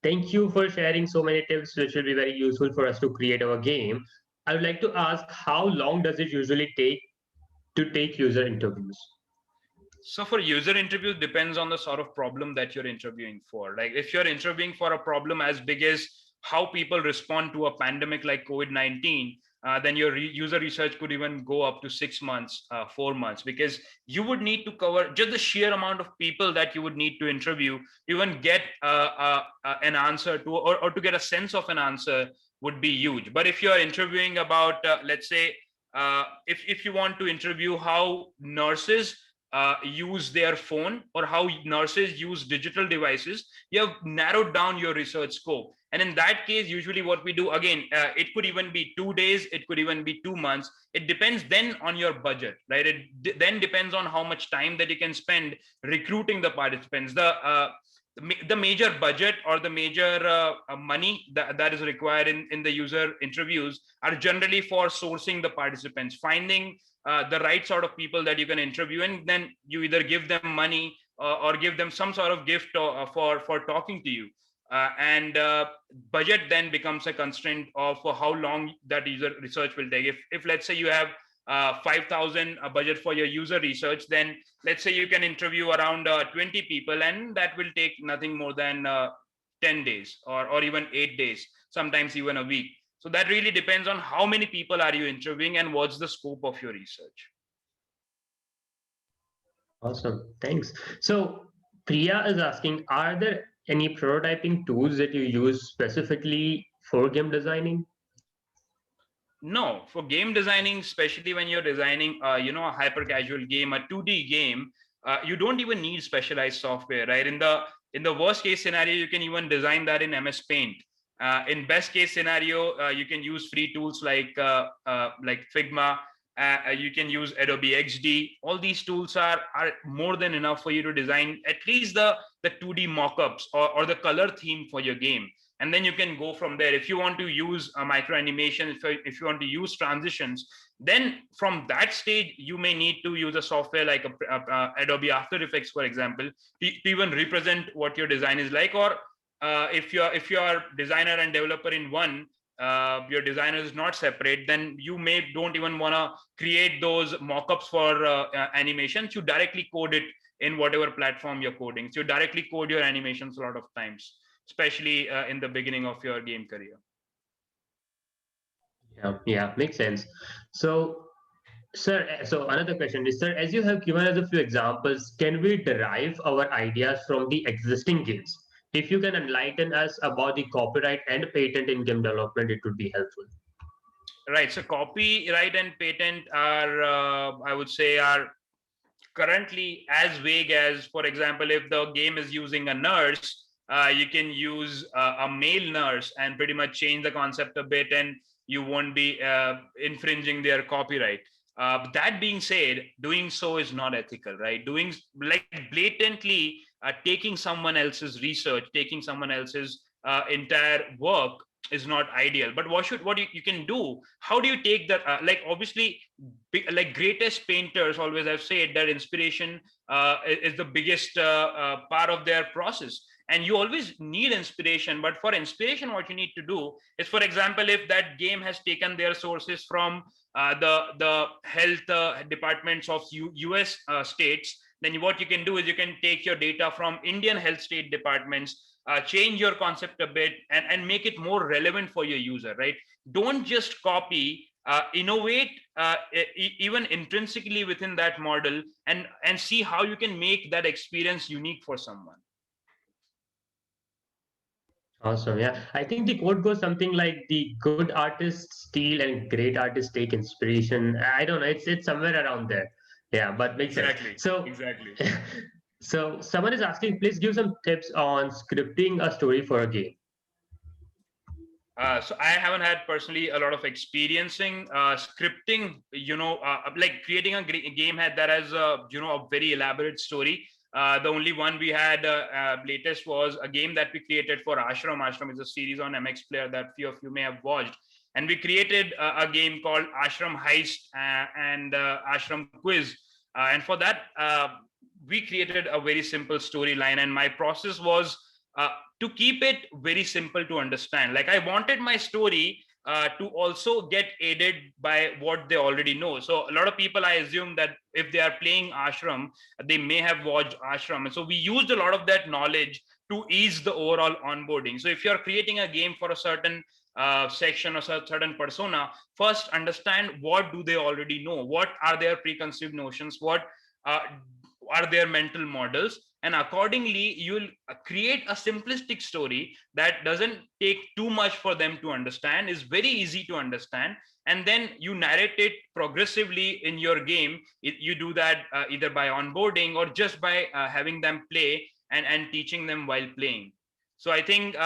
Thank you for sharing so many tips, which will be very useful for us to create our game. I would like to ask, how long does it usually take to take user interviews? So for user interviews, depends on the sort of problem that you're interviewing for. Like if you're interviewing for a problem as big as how people respond to a pandemic like COVID-19, then your user research could even go up to 6 months, 4 months, because you would need to cover just the sheer amount of people that you would need to interview, even get an answer to, or to get a sense of an answer would be huge. But if you're interviewing about, let's say, if you want to interview how nurses use their phone or how nurses use digital devices, you have narrowed down your research scope. And in that case, usually what we do, again, it could even be 2 days, it could even be 2 months. It depends then on your budget, right? It then depends on how much time that you can spend recruiting the participants. The major budget or the major money that is required in the user interviews are generally for sourcing the participants, finding the right sort of people that you can interview, and then you either give them money or give them some sort of gift for talking to you. And budget then becomes a constraint of how long that user research will take. If let's say you have 5,000 budget for your user research, then let's say you can interview around 20 people, and that will take nothing more than 10 days or even 8 days, sometimes even a week. So that really depends on how many people are you interviewing and what's the scope of your research. Awesome, thanks. So Priya is asking, are there any prototyping tools that you use specifically for game designing? No, for game designing, especially when you're designing, a hyper casual game, a 2D game, you don't even need specialized software, right? In the worst case scenario, you can even design that in MS Paint. In best case scenario, you can use free tools like Figma. You can use Adobe XD. All these tools are more than enough for you to design at least the 2D mockups or the color theme for your game, and then you can go from there. If you want to use a micro animation, if you want to use transitions, then from that stage you may need to use a software like Adobe After Effects, for example, to even represent what your design is like. Or if you're designer and developer in one, your designer is not separate, then you don't even want to create those mockups for animations. You directly code it in whatever platform you're coding. So you directly code your animations a lot of times, especially in the beginning of your game career. Yeah, makes sense. So, sir, so another question is, sir, as you have given us a few examples, can we derive our ideas from the existing games? If you can enlighten us about the copyright and patent in game development, it would be helpful. Right. So copyright and patent are, I would say, are currently as vague as, for example, if the game is using a nurse, you can use a male nurse and pretty much change the concept a bit, and you won't be infringing their copyright. But that being said, doing so is not ethical, right? Doing like blatantly taking someone else's research, taking someone else's entire work is not ideal. But what you can do, how do you take that, like obviously, like greatest painters always have said that inspiration is the biggest part of their process, and you always need inspiration. But for inspiration, what you need to do is, for example, if that game has taken their sources from the health departments of US states, then what you can do is you can take your data from Indian health state departments, change your concept a bit, and make it more relevant for your user, right? Don't just copy, innovate even intrinsically within that model, and see how you can make that experience unique for someone. Awesome. Yeah. I think the quote goes something like the good artists steal and great artists take inspiration. I don't know. It's somewhere around there. Yeah, but makes sense. Exactly, So exactly. so someone is asking, please give some tips on scripting a story for a game. So I haven't had personally a lot of experiencing scripting, like creating a game that has a very elaborate story. The only one we had latest was a game that we created for Ashram. Ashram is a series on MX Player that few of you may have watched. And we created a game called Ashram Heist and Ashram Quiz. And for that, we created a very simple storyline. And my process was uh, to keep it very simple to understand. Like I wanted my story to also get aided by what they already know. So a lot of people, I assume that if they are playing Ashram, they may have watched Ashram. And so we used a lot of that knowledge to ease the overall onboarding. So if you're creating a game for a certain section or certain persona, first understand what do they already know, what are their preconceived notions, what uh, are their mental models, and accordingly you'll create a simplistic story that doesn't take too much for them to understand, is very easy to understand, and then you narrate it progressively in your game. You do that either by onboarding or just by having them play and teaching them while playing. So I think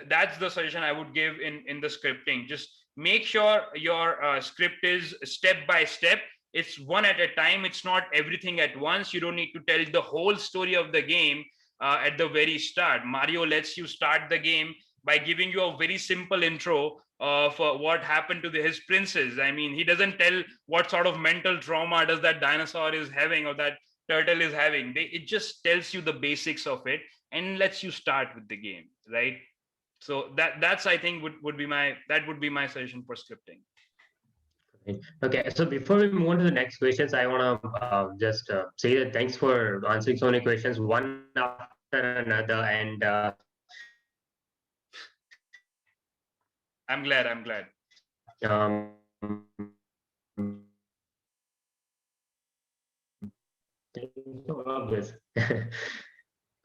that's the suggestion I would give in the scripting. Just make sure your script is step by step, it's one at a time, it's not everything at once. You don't need to tell the whole story of the game at the very start. Mario lets you start the game by giving you a very simple intro of what happened to his princess. I mean, he doesn't tell what sort of mental trauma does that dinosaur is having or that turtle is having. It just tells you the basics of it and lets you start with the game, right? So that's I think would be my suggestion for scripting. Okay, so before we move on to the next questions, I want to just say that thanks for answering so many questions one after another, and I'm glad.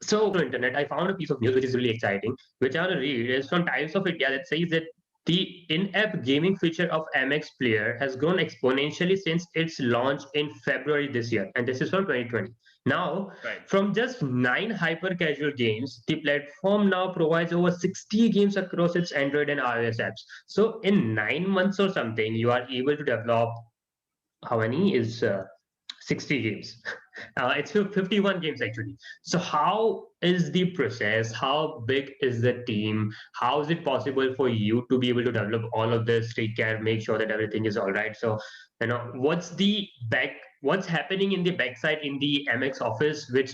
So, internet, I found a piece of news which is really exciting, which I want to read. It's from Times of India that says that the in-app gaming feature of MX Player has grown exponentially since its launch in February this year, and this is from 2020. Now, Right. from just 9 hyper-casual games, the platform now provides over 60 games across its Android and iOS apps. So, in 9 months or something, you are able to develop how many is 60 games. It's 51 games actually. So how is the process? How big is the team? How is it possible for you to be able to develop all of this, take care, make sure that everything is all right? So, what's happening in the backside in the MX office, which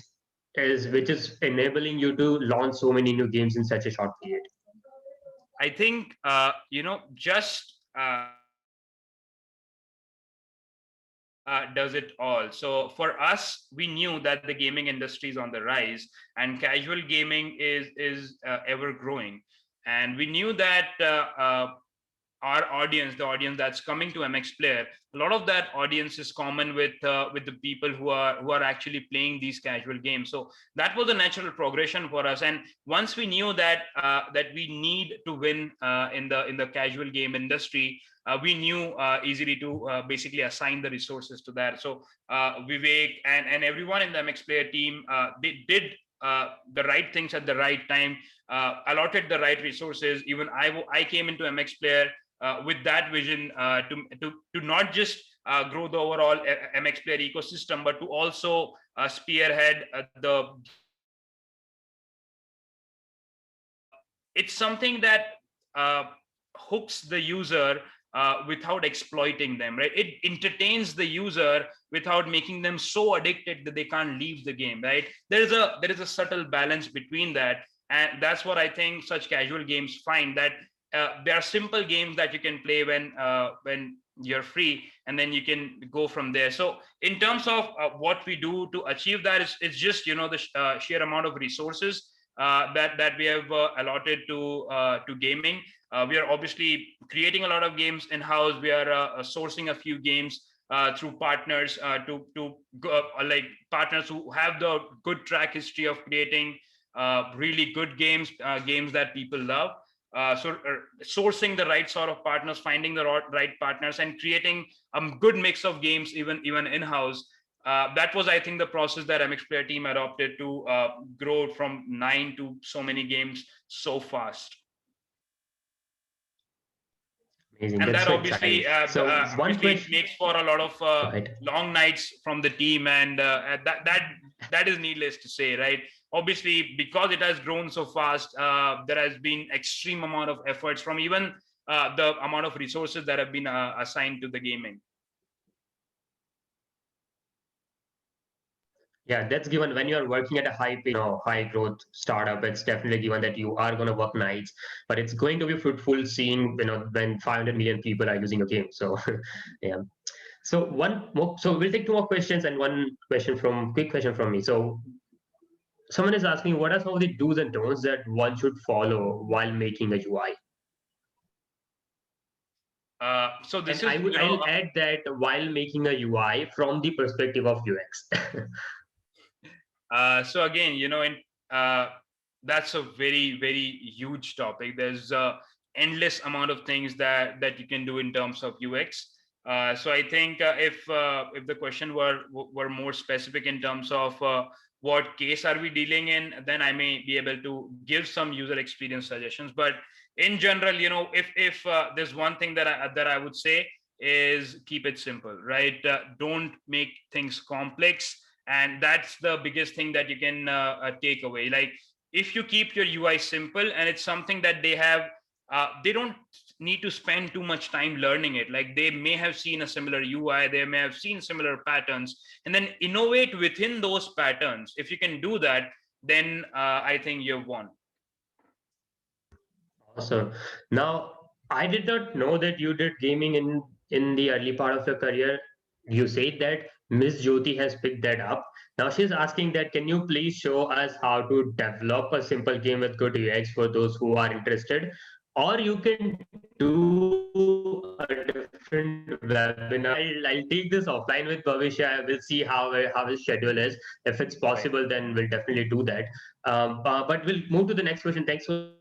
is enabling you to launch so many new games in such a short period? I think just does it all. So for us, we knew that the gaming industry is on the rise, and casual gaming is ever growing, and we knew that our audience, the audience that's coming to MX Player, a lot of that audience is common with the people who are actually playing these casual games. So that was a natural progression for us. And once we knew that that we need to win in the casual game industry, we knew easily to basically assign the resources to that. So Vivek and everyone in the MX Player team did the right things at the right time, allotted the right resources. Even I came into MX Player with that vision to not just grow the overall MX Player ecosystem, but to also spearhead the. It's something that uh, hooks the user without exploiting them, right? It entertains the user without making them so addicted that they can't leave the game, right? There is a subtle balance between that, and that's what I think such casual games find, that there are simple games that you can play when you're free, and then you can go from there. So in terms of what we do to achieve that, it's just the sheer amount of resources that we have allotted to gaming. We are obviously creating a lot of games in house. We are sourcing a few games through partners like partners who have the good track history of creating really good games, games that people love. Sourcing the right sort of partners, finding the right partners, and creating a good mix of games, even in house. That was, I think, the process that MX Player team adopted to grow from 9 to so many games so fast. Amazing. And That's that so exciting. So one obviously it question. makes for a lot of Go ahead. long nights from the team, and that is needless to say, right? Obviously, because it has grown so fast, there has been extreme amount of efforts from even the amount of resources that have been assigned to the gaming. Yeah, that's given when you are working at a high pay, high growth startup. It's definitely given that you are going to work nights, but it's going to be fruitful seeing, when 500 million people are using your game. So, yeah. So one more. So we'll take two more questions and one quick question from me. So someone is asking, what are some of the do's and don'ts that one should follow while making a UI? So this And is, I'll add that while making a UI from the perspective of UX. so again, uh, that's a very, very huge topic. There's endless amount of things that you can do in terms of UX. So I think if the question were more specific in terms of what case are we dealing in, then I may be able to give some user experience suggestions. But in general, if there's one thing that I would say is keep it simple, right? Don't make things complex, and that's the biggest thing that you can take away. Like, if you keep your UI simple, and it's something that they don't need to spend too much time learning it. Like, they may have seen a similar UI, they may have seen similar patterns, and then innovate within those patterns. If you can do that, then I think you've won. Awesome. Now, I did not know that you did gaming in the early part of your career. You said that Miss Jyoti has picked that up. Now she's asking that can you please show us how to develop a simple game with good UX for those who are interested? Or you can do a different webinar. I'll take this offline with Bhavishya. We'll see how his schedule is. If it's Right. possible, then we'll definitely do that. But we'll move to the next question. Thanks for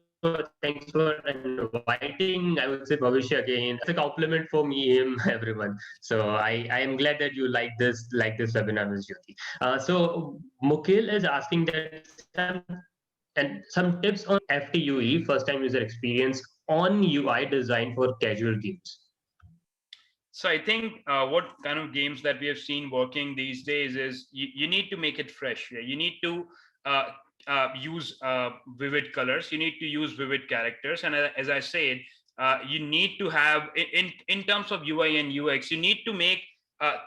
inviting. I would say Bhavishya again. It's a compliment for me, him, everyone. So I am glad that you like this webinar, Ms. Jyoti. So Mukil is asking that some tips on FTUE, first time user experience, on UI design for casual games. So I think what kind of games that we have seen working these days is you need to make it fresh. Yeah? You need to uh, use vivid colors. You need to use vivid characters. And as I said, you need to have, in terms of UI and UX, you need to make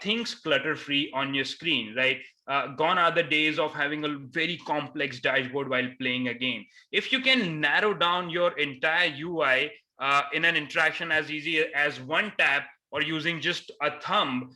things clutter free on your screen, right? Gone are the days of having a very complex dashboard while playing a game. If you can narrow down your entire UI in an interaction as easy as one tap, or using just a thumb,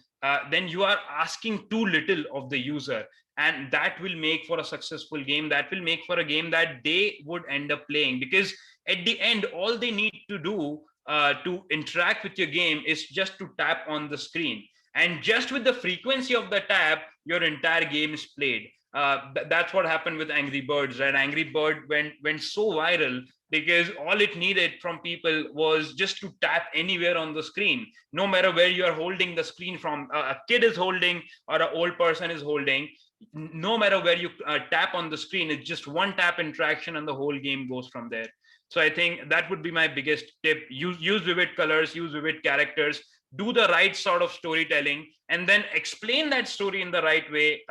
then you are asking too little of the user. And that will make for a successful game. That will make for a game that they would end up playing, because at the end, all they need to do to interact with your game is just to tap on the screen. And just with the frequency of the tap, your entire game is played. That's what happened with Angry Birds, right? Angry Bird went so viral because all it needed from people was just to tap anywhere on the screen, no matter where you are holding the screen from. A kid is holding or an old person is holding, no matter where you tap on the screen, it's just one tap interaction and the whole game goes from there. So I think that would be my biggest tip. Use vivid colors, use vivid characters, do the right sort of storytelling, and then explain that story in the right way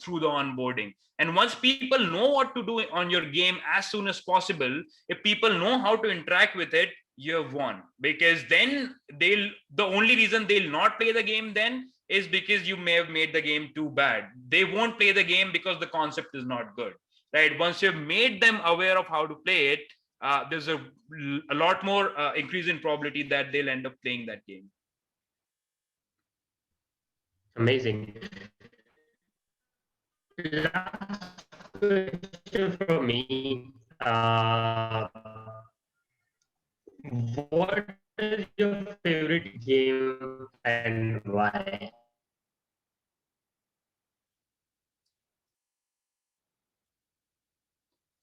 through the onboarding. And once people know what to do on your game as soon as possible, if people know how to interact with it, you've won. Because then the only reason they'll not play the game then is because you may have made the game too bad. They won't play the game because the concept is not good, right? Once you've made them aware of how to play it, there's a lot more increase in probability that they'll end up playing that game. Amazing. Last question from me. What is your favorite game and why?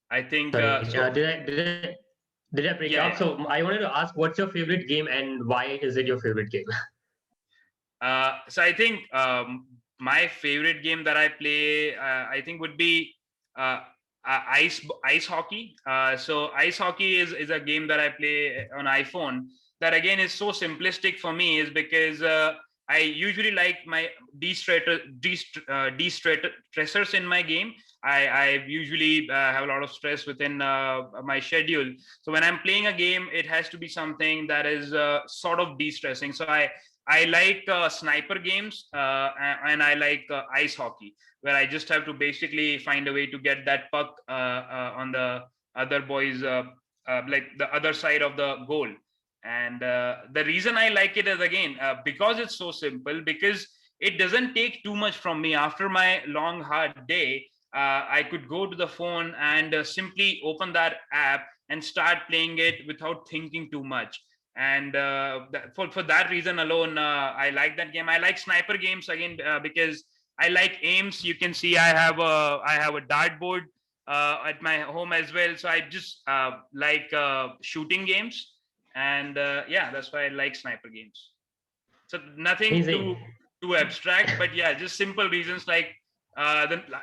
I think Sorry, so. did I break Yeah, up? yeah. So I wanted to ask, what's your favorite game and why is it your favorite game? So I think my favorite game that I play, I think would be uh, ice hockey. So ice hockey is a game that I play on iPhone. that again is so simplistic for me is because I usually like my de-stressors in my game. I usually have a lot of stress within my schedule. So when I'm playing a game, it has to be something that is sort of de-stressing. So I like sniper games and I like ice hockey, where I just have to basically find a way to get that puck on the other boys, like the other side of the goal. And the reason I like it is again because it's so simple, because it doesn't take too much from me. After my long hard day, I could go to the phone and simply open that app and start playing it without thinking too much. And for that reason alone, I like that game. I like sniper games again because I like aims. You can see I have a dartboard at my home as well. So I just like shooting games, and yeah, that's why I like sniper games. So nothing Amazing. too abstract, but yeah, just simple reasons, like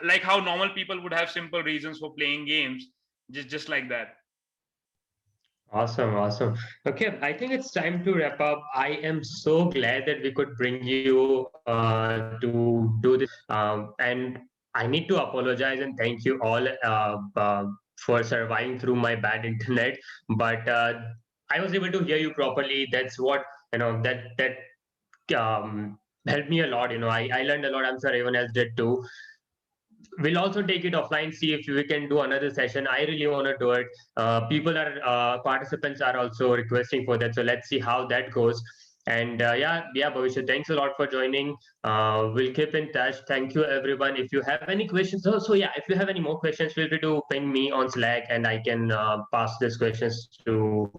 like how normal people would have simple reasons for playing games, just like that. Awesome, awesome. Okay, I think it's time to wrap up. I am so glad that we could bring you to do this. And I need to apologize and thank you all for surviving through my bad internet. But I was able to hear you properly. That's what that helped me a lot. I learned a lot. I'm sure everyone else did too. We'll also take it offline, see if we can do another session. I really want to do it. People are participants are also requesting for that, so let's see how that goes. And yeah, Bhavishya, thanks a lot for joining. We'll keep in touch. Thank you, everyone. If you have any questions, so yeah, if you have any more questions, feel free to ping me on Slack, and I can pass these questions to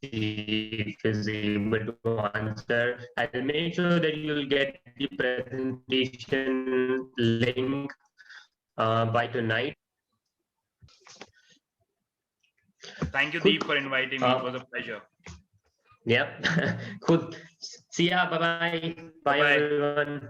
if is able to answer. I'll make sure that you'll get the presentation link by tonight. Thank you, Deep, Cool. for inviting me. It was a pleasure. Yeah. Cool. See ya. Bye bye. Bye Bye bye. everyone.